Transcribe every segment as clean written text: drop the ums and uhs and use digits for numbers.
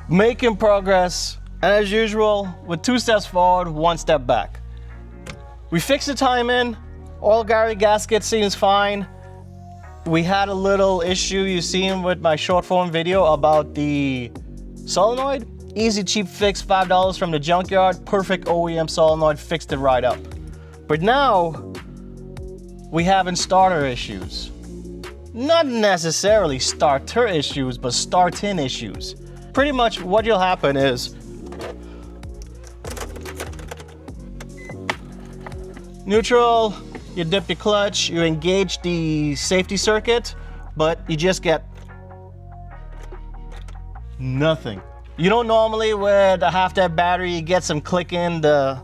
Making progress, and as usual, with 2 steps forward, 1 step back. We fixed the timing, oil Gary gasket seems fine. We had a little issue you seen with my short form video about the solenoid. Easy, cheap fix, $5 from the junkyard. Perfect OEM solenoid, fixed it right up. But now, we having starter issues. Not necessarily starter issues, but start-in issues. Pretty much what will happen is, neutral, you dip your clutch, you engage the safety circuit, but you just get nothing. You don't normally with a half-dead battery, you get some clicking, the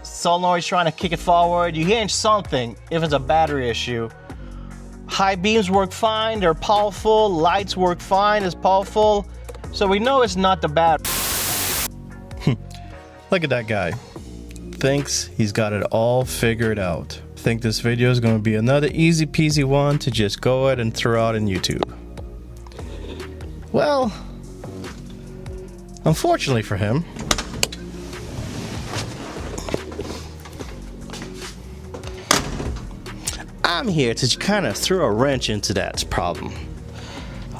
solenoid's trying to kick it forward. You hear something if it's a battery issue. High beams work fine, they're powerful. Lights work fine, it's powerful. So we know it's not the battery. Look at that guy. Thinks he's got it all figured out. Think this video is going to be another easy peasy one to just go ahead and throw out on YouTube. Well, unfortunately for him, I'm here to kind of throw a wrench into that problem.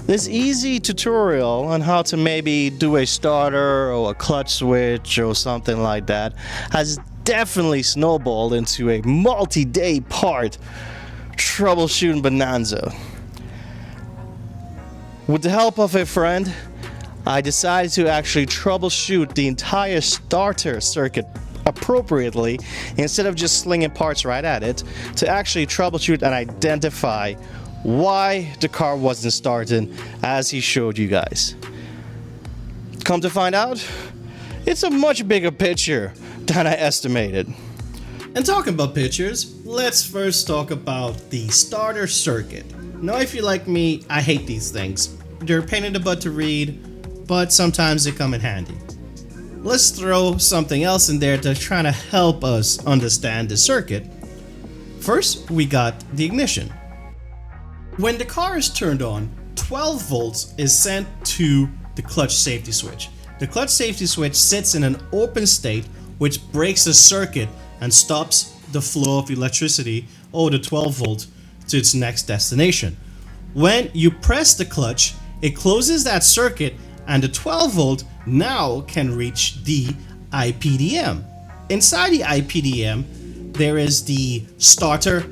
This easy tutorial on how to maybe do a starter or a clutch switch or something like that has definitely snowballed into a multi-day part troubleshooting bonanza. With the help of a friend, I decided to actually troubleshoot the entire starter circuit appropriately instead of just slinging parts right at it, to actually troubleshoot and identify why the car wasn't starting as he showed you guys. Come to find out, it's a much bigger picture than I estimated. And talking about pictures, let's first talk about the starter circuit. Now, if you're like me, I hate these things. They're a pain in the butt to read, but sometimes they come in handy. Let's throw something else in there to try to help us understand the circuit. First, we got the ignition. When the car is turned on, 12 volts is sent to the clutch safety switch. The clutch safety switch sits in an open state, which breaks the circuit and stops the flow of electricity over the 12 volt to its next destination. When you press the clutch, it closes that circuit and the 12 volt now can reach the IPDM. Inside the IPDM, there is the starter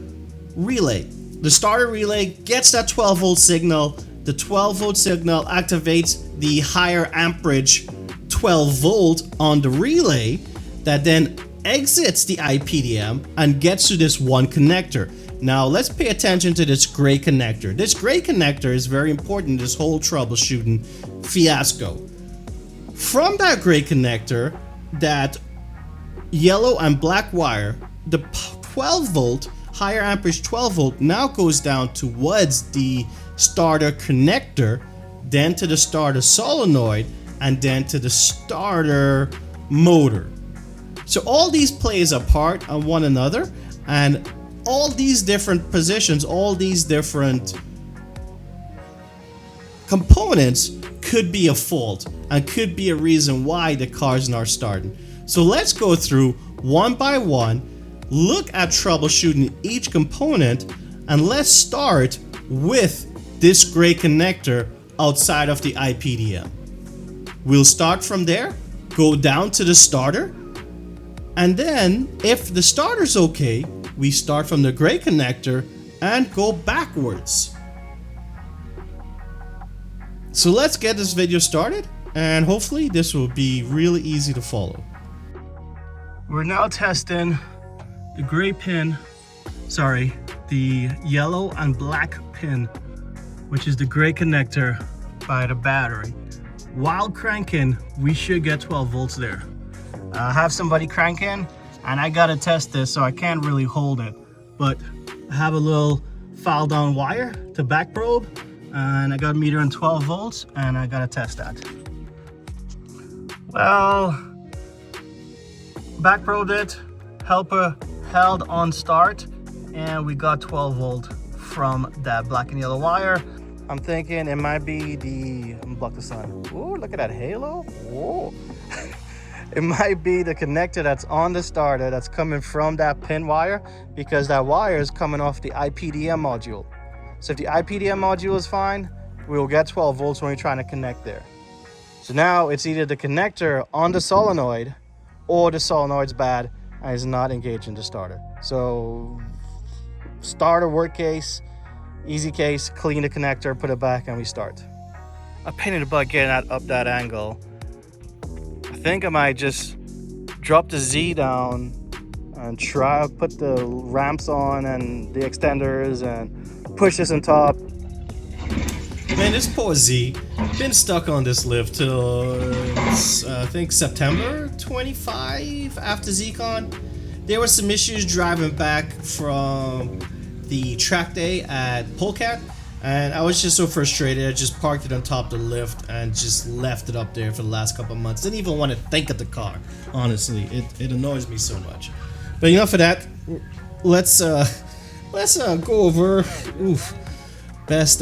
relay. The starter relay gets that 12 volt signal. The 12 volt signal activates the higher amperage 12 volt on the relay that then exits the IPDM and gets to this one connector. Now let's pay attention to this gray connector. This gray connector is very important in this whole troubleshooting fiasco. From that gray connector, that yellow and black wire, the 12 volt, higher amperage 12 volt now goes down towards the starter connector, then to the starter solenoid, and then to the starter motor. So all these plays a part on one another, and all these different positions, all these different components could be a fault and could be a reason why the car's not starting. So let's go through one by one, look at troubleshooting each component, and let's start with this gray connector outside of the IPDM. We'll start from there, go down to the starter, and then if the starter's okay, we start from the gray connector and go backwards. So let's get this video started, and hopefully this will be really easy to follow. We're now testing the gray pin, the yellow and black pin, which is the gray connector by the battery. While cranking, we should get 12 volts there. I have somebody cranking, and I gotta test this, so I can't really hold it. But I have a little file down wire to back probe, and I got a meter on 12 volts, and I gotta test that. Well, back probed it, helper held on start, and we got 12 volt from that black and yellow wire. I'm thinking it might be the, let me block the sun. Ooh, look at that halo. Whoa. It might be the connector that's on the starter that's coming from that pin wire, because that wire is coming off the IPDM module. So if the IPDM module is fine, we will get 12 volts when we're trying to connect there. So now it's either the connector on the solenoid or the solenoid's bad and is not engaging the starter. So starter worst case, easy case, clean the connector, put it back, and we start. I painted the butt getting that up that angle. I think I might just drop the Z down and try to put the ramps on and the extenders and push this on top. Man, this poor Z been stuck on this lift till I think September 25 after ZCon. There were some issues driving back from the track day at Polecat, and I was just so frustrated. I just parked it on top of the lift and just left it up there for the last couple of months. Didn't even want to think of the car, honestly. It annoys me so much. But enough of that. Let's go over best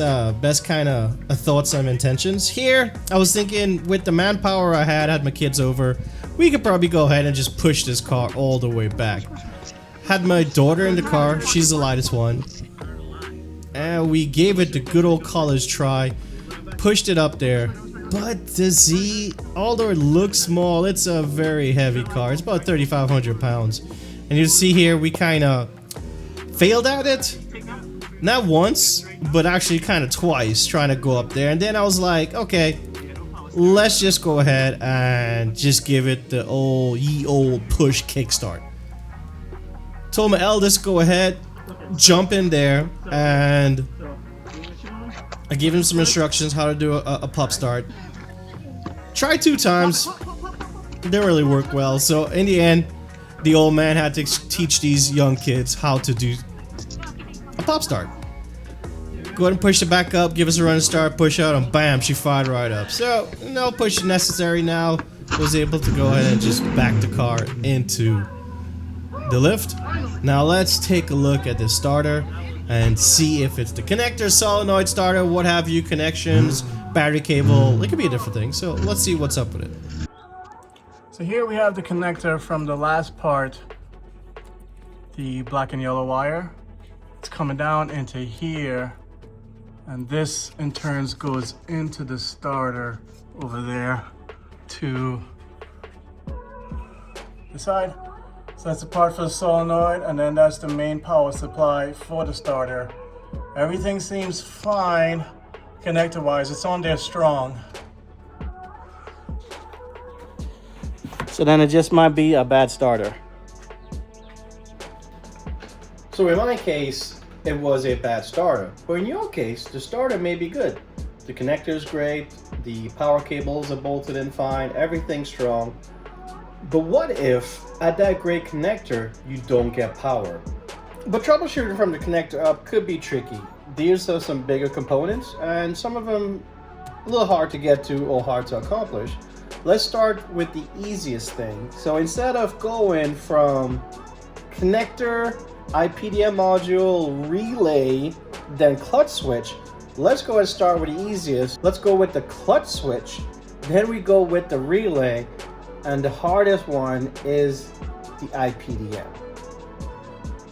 kind of thoughts and intentions. Here, I was thinking with the manpower I had my kids over, we could probably go ahead and just push this car all the way back. Had my daughter in the car, she's the lightest one, and we gave it the good old college try, pushed it up there. But the Z, although it looks small, it's a very heavy car. It's about 3,500 pounds. And you see here, we kind of failed at it. Not once, but actually kind of twice, trying to go up there. And then I was like, okay, let's just go ahead and just give it the old push kickstart. Told my eldest, go ahead, jump in there, and I gave him some instructions how to do a pop start. Tried 2 times, didn't really work well. So in the end, the old man had to teach these young kids how to do a pop start. Go ahead and push it back up, give us a run and start, push out, and bam, she fired right up. So no push necessary now. Was able to go ahead and just back the car into the lift. Now let's take a look at the starter and see if it's the connector, solenoid starter, what have you, connections, battery cable. It could be a different thing. So let's see what's up with it. So here we have the connector from the last part, the black and yellow wire. It's coming down into here, and this in turn goes into the starter over there to the side. So that's the part for the solenoid, and then that's the main power supply for the starter. Everything seems fine connector wise, it's on there strong. So then it just might be a bad starter. So in my case, it was a bad starter. But in your case, the starter may be good. The connector is great, the power cables are bolted in fine, everything's strong. But what if, at that great connector, you don't get power? But troubleshooting from the connector up could be tricky. These are some bigger components, and some of them a little hard to get to or hard to accomplish. Let's start with the easiest thing. So instead of going from connector, IPDM module, relay, then clutch switch, let's go and start with the easiest. Let's go with the clutch switch, then we go with the relay, and the hardest one is the IPDM.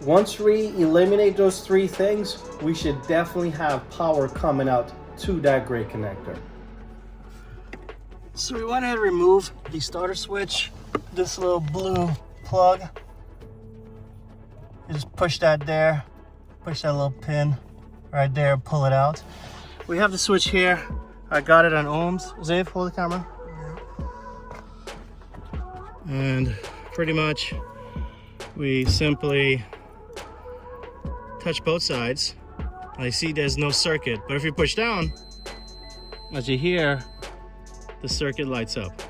Once we eliminate those 3 things, we should definitely have power coming out to that great connector. So we went ahead and removed the starter switch, this little blue plug. You just push that there, push that little pin right there, pull it out. We have the switch here. I got it on ohms. Zave, hold the camera. And pretty much we simply touch both sides. I see there's no circuit, but if you push down, as you hear, the circuit lights up.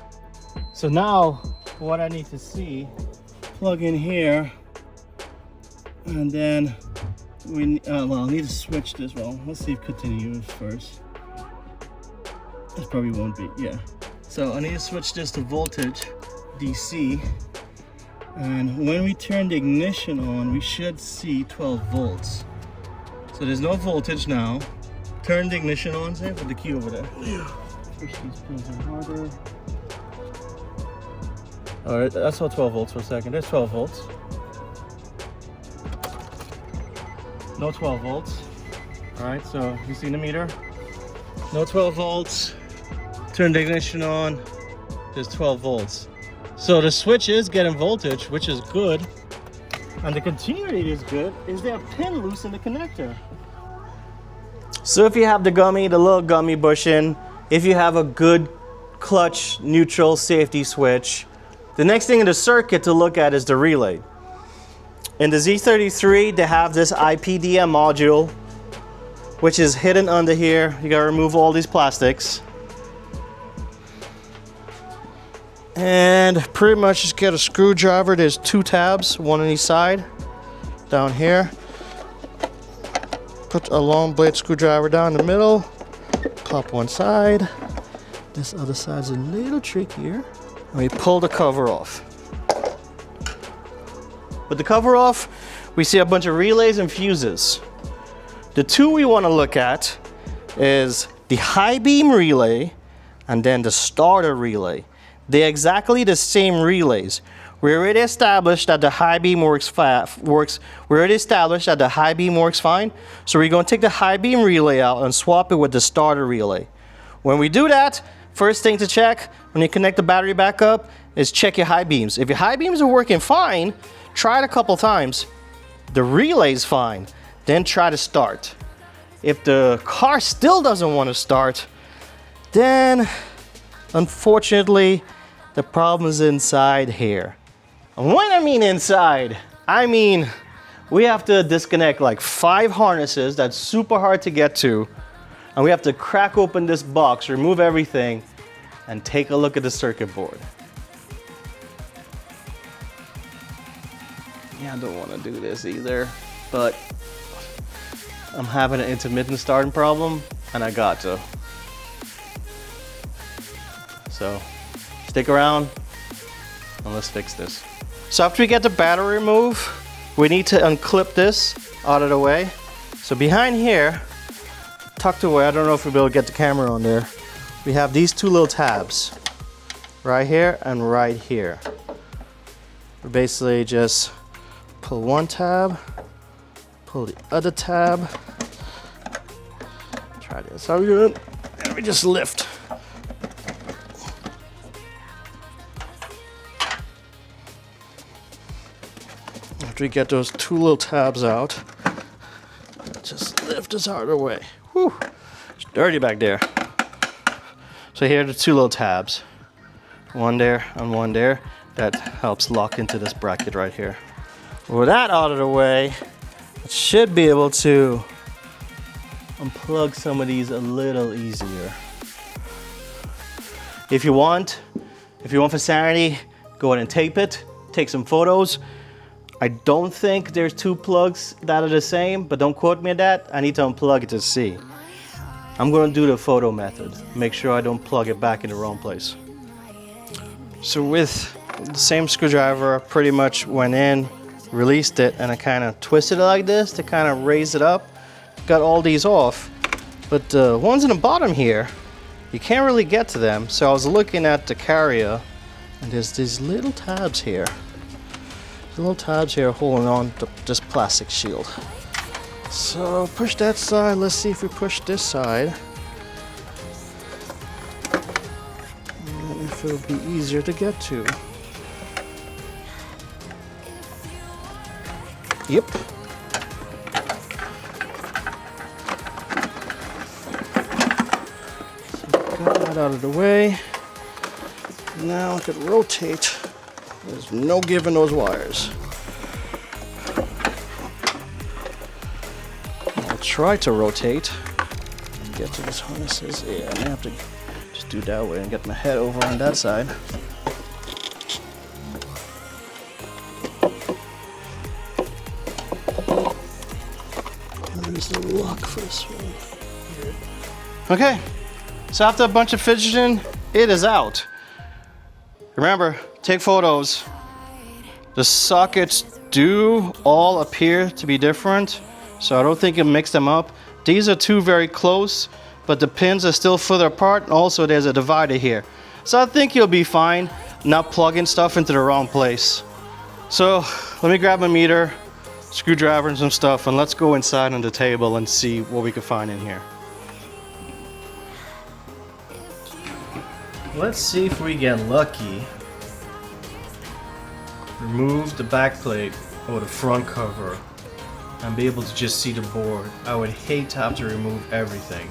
So now what I need to see, plug in here, and then we well, I need to switch this. Well, let's see if continue first. This probably won't be, yeah. So I need to switch this to voltage DC, and when we turn the ignition on, we should see 12 volts. So there's no voltage now. Turn the ignition on, Sam, put the key over there. Push these pins in harder. Alright, that's all 12 volts for a second. There's 12 volts. No 12 volts. Alright, so you see the meter? No 12 volts. Turn the ignition on. There's 12 volts. So the switch is getting voltage, which is good. And the continuity is good. Is there a pin loose in the connector? So if you have the little gummy bushing, if you have a good clutch neutral safety switch, the next thing in the circuit to look at is the relay. In the Z33, they have this IPDM module, which is hidden under here. You gotta remove all these plastics. And pretty much just get a screwdriver. There's 2 tabs, one on each side, down here. Put a long blade screwdriver down the middle, pop one side. This other side's a little trickier. And we pull the cover off. With the cover off, we see a bunch of relays and fuses. The 2 we want to look at is the high beam relay and then the starter relay. They're exactly the same relays. We already established that the high beam works. We already established that the high beam works fine. So we're going to take the high beam relay out and swap it with the starter relay. When we do that, first thing to check when you connect the battery back up is check your high beams. If your high beams are working fine, try it a couple times. The relay's fine. Then try to start. If the car still doesn't want to start, then unfortunately the problem is inside here. And when I mean inside, I mean we have to disconnect like 5 harnesses that's super hard to get to, and we have to crack open this box, remove everything, and take a look at the circuit board. Yeah, I don't want to do this either, but I'm having an intermittent starting problem, and I got to. So stick around and let's fix this. So after we get the battery removed, we need to unclip this out of the way. So behind here, tucked away, I don't know if we'll be able to get the camera on there, we have these 2 little tabs, right here and right here. We basically just pull one tab, pull the other tab. Try this out good, and we just lift. After we get those 2 little tabs out, just lift this out of the way. Whew, it's dirty back there. So here are the 2 little tabs. One there and one there. That helps lock into this bracket right here. With that out of the way, it should be able to unplug some of these a little easier. If you want for sanity, go ahead and tape it, take some photos. I don't think there's 2 plugs that are the same, but don't quote me on that. I need to unplug it to see. I'm going to do the photo method. Make sure I don't plug it back in the wrong place. So with the same screwdriver, I pretty much went in, released it, and I kind of twisted it like this to kind of raise it up. Got all these off, but the ones in the bottom here, you can't really get to them. So I was looking at the carrier, and there's these little tabs here. Little tabs here holding on to this plastic shield. So push that side. Let's see if we push this side. And if it'll be easier to get to. Yep. So got that out of the way. Now I could rotate. There's no giving those wires. I'll try to rotate and get to these harnesses. Yeah, I may have to just do that way and get my head over on that side. There's the lock for this one. Okay, so after a bunch of fidgeting, it is out. Remember, take photos. The sockets do all appear to be different, so I don't think it mixed them up. These are two very close, but the pins are still further apart, and also there's a divider here. So I think you'll be fine not plugging stuff into the wrong place. So let me grab a meter, screwdriver and some stuff, and let's go inside on the table and see what we can find in here. Let's see if we get lucky. Remove the back plate or the front cover and be able to just see the board. I would hate to have to remove everything.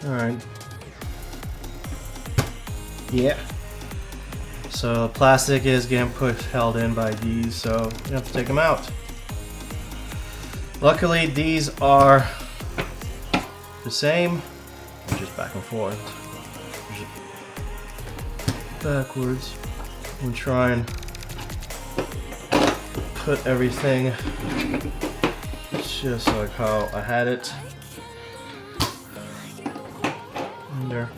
Alright. Yeah. So plastic is getting held in by these, so you have to take them out. Luckily these are the same, just back and forth. Backwards. And try and put everything just like how I had it. In there.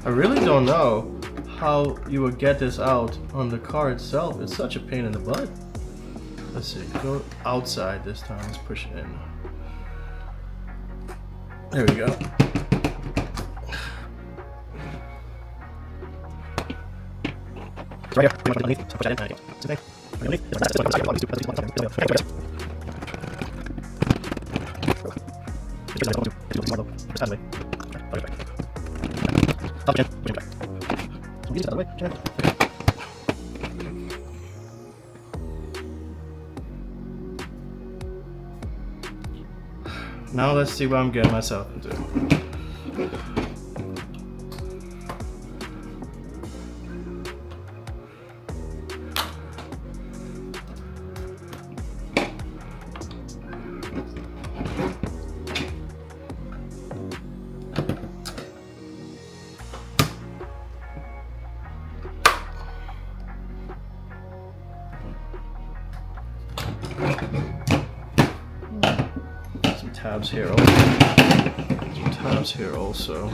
I really don't know how you would get this out on the car itself. It's such a pain in the butt. Let's see, go outside this time. Let's push it in. There we go. It's right here. Push that in. It's okay. Now let's see what I'm getting myself into. Tabs here also. Some tabs here also.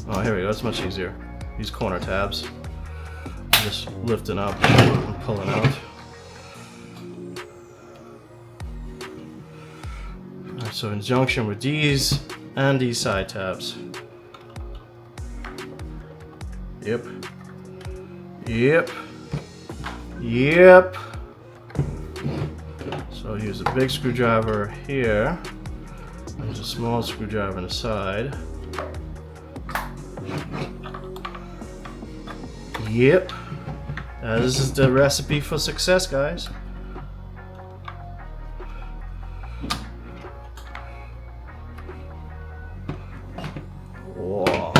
Oh, here we go. That's much easier. These corner tabs. Just lifting up and pulling out. Alright, so in junction with these and these side tabs. Yep. Yep. Yep. So here's a big screwdriver here. There's a small screwdriver on the side. Yep. This is the recipe for success, guys. Whoa.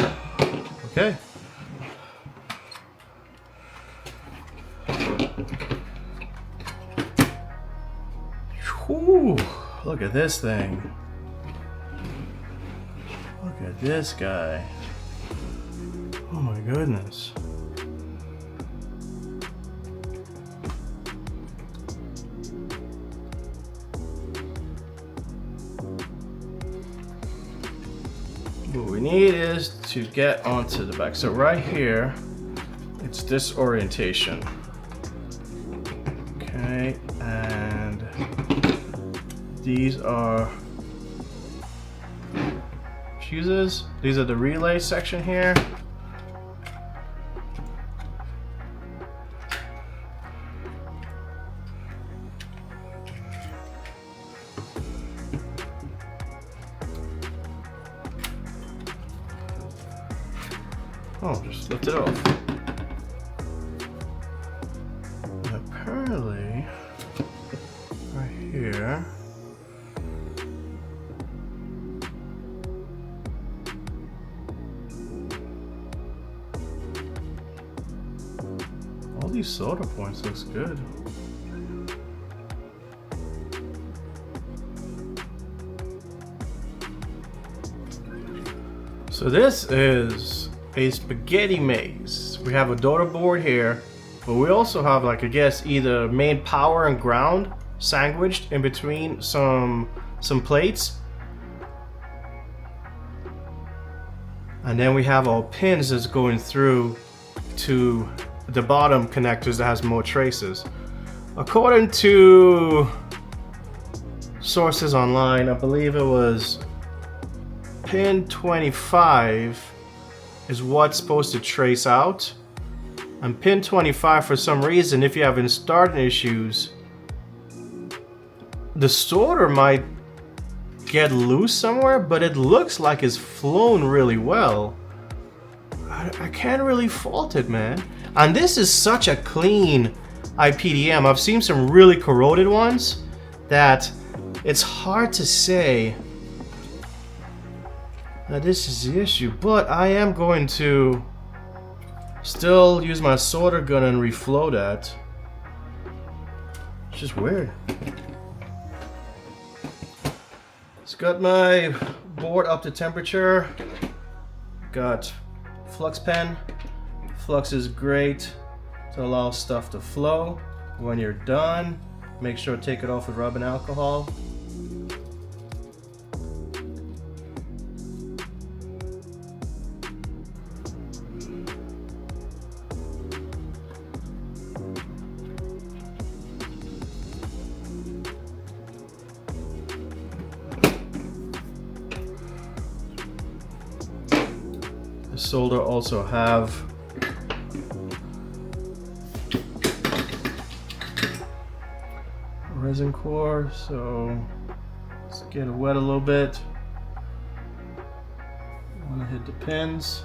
Okay. Whew, look at this thing. Look at this guy. Oh my goodness. What we need is to get onto the back. So right here, it's this orientation. Okay, and these are fuses. These are the relay section here. Oh, just lift it off. And apparently, right here, all these solder points looks good. So this is a spaghetti maze. We have a daughter board here, but we also have, like, I guess either main power and ground sandwiched in between some plates. And then we have our pins that's going through to the bottom connectors that has more traces. According to sources online, I believe it was pin 25 is what's supposed to trace out. And pin 25, for some reason, if you're having starting issues, the solder might get loose somewhere, but it looks like it's flown really well. I can't really fault it, man. And this is such a clean IPDM. I've seen some really corroded ones that it's hard to say that this is the issue, but I am going to still use my solder gun and reflow that. It's just weird. It's got my board up to temperature. Got flux pen. Flux is great to allow stuff to flow. When you're done, make sure to take it off with rubbing alcohol. The solder also have resin core, so let's get it wet a little bit. I want to hit the pins.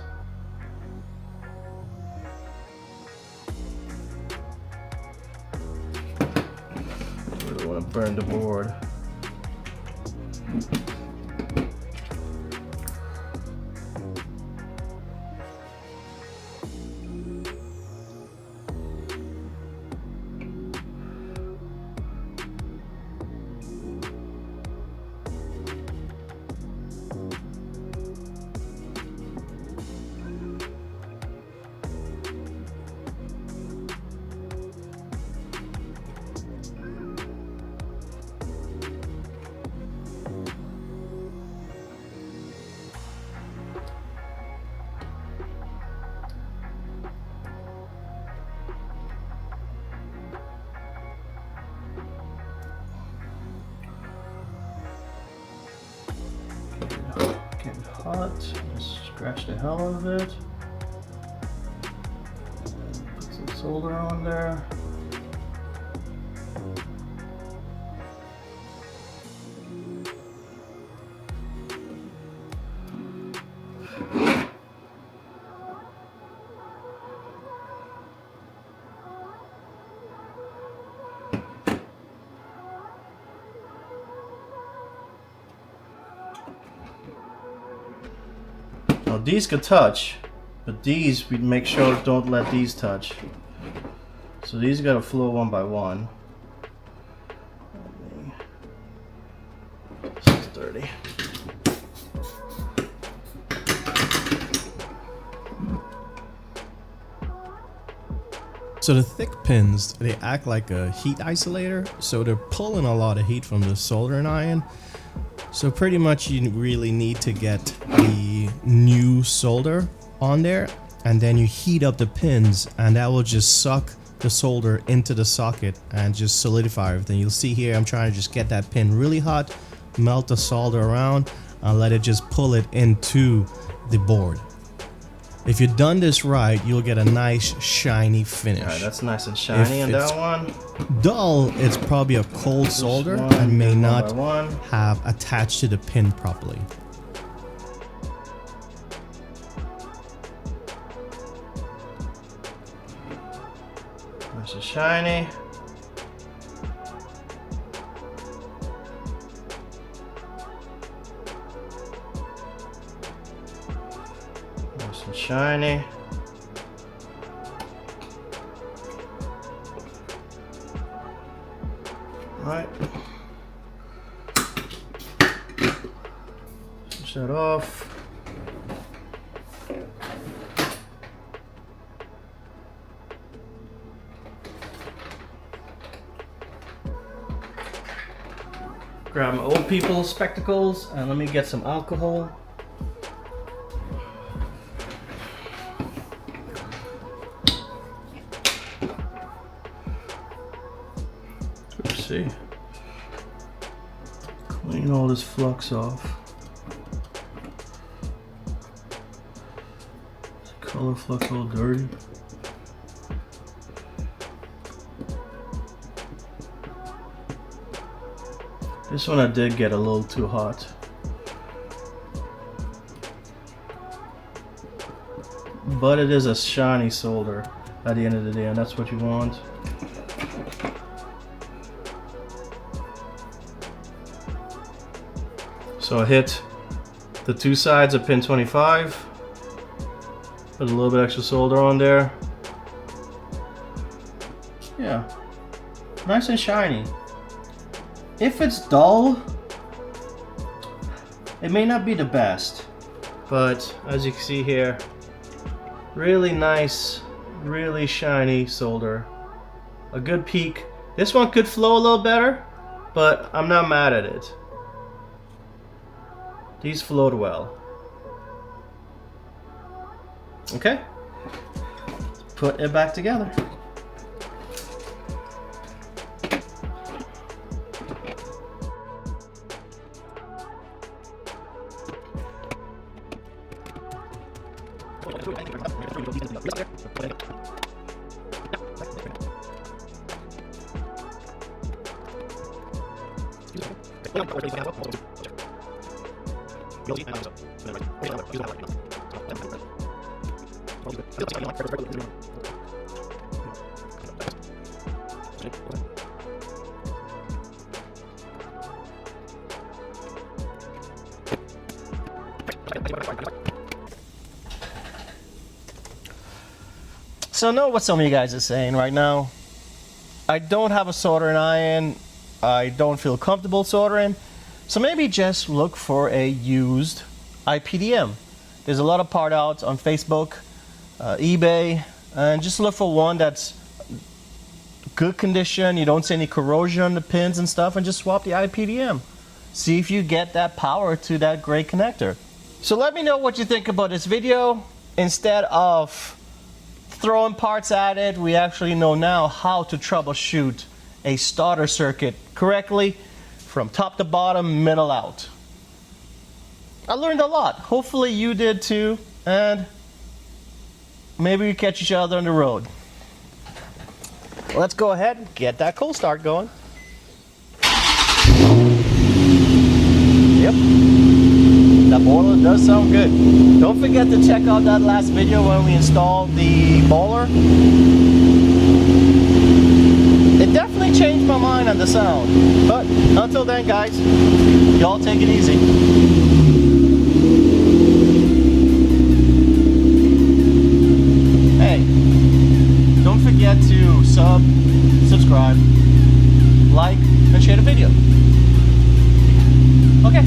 I don't want to burn the board. Getting hot. Just scratch the hell out of it. Put some solder on there. Now these could touch, but these we make sure don't let these touch. So these gotta flow one by one. This is dirty. So the thick pins, they act like a heat isolator, so they're pulling a lot of heat from the soldering iron. So pretty much you really need to get the new solder on there, and then you heat up the pins, and that will just suck the solder into the socket and just solidify everything. You'll see here I'm trying to just get that pin really hot, melt the solder around, and let it just pull it into the board. If you've done this right, you'll get a nice shiny finish. Alright, that's nice and shiny on that one. Dull, it's probably a cold solder and may not have attached to the pin properly. Nice and shiny. Nice and shiny. Alright. Switch that off. Grab my old people spectacles and let me get some alcohol. Let's see. Clean all this flux off. This color flux all dirty. This one I did get a little too hot. But it is a shiny solder at the end of the day, and that's what you want. So I hit the two sides of pin 25. Put a little bit extra solder on there. Yeah, nice and shiny. If it's dull, it may not be the best, but as you can see here, really nice, really shiny solder. A good peak. This one could flow a little better, but I'm not mad at it. These flowed well. Okay, put it back together. So I know what some of you guys are saying right now. I don't have a soldering iron. I don't feel comfortable soldering. So maybe just look for a used IPDM. There's a lot of part outs on Facebook, eBay, and just look for one that's good condition. You don't see any corrosion on the pins and stuff, and just swap the IPDM. See if you get that power to that gray connector. So let me know what you think about this video. Instead of throwing parts at it, we actually know now how to troubleshoot a starter circuit correctly from top to bottom, middle out. I learned a lot. Hopefully you did too, and maybe we catch each other on the road. Let's go ahead and get that cold start going. Yep, that boiler does sound good. Don't forget to check out that last video when we installed the boiler. It definitely changed my mind on the sound. But until then, guys, y'all take it easy. Hey, don't forget to subscribe, like, and share the video. Okay.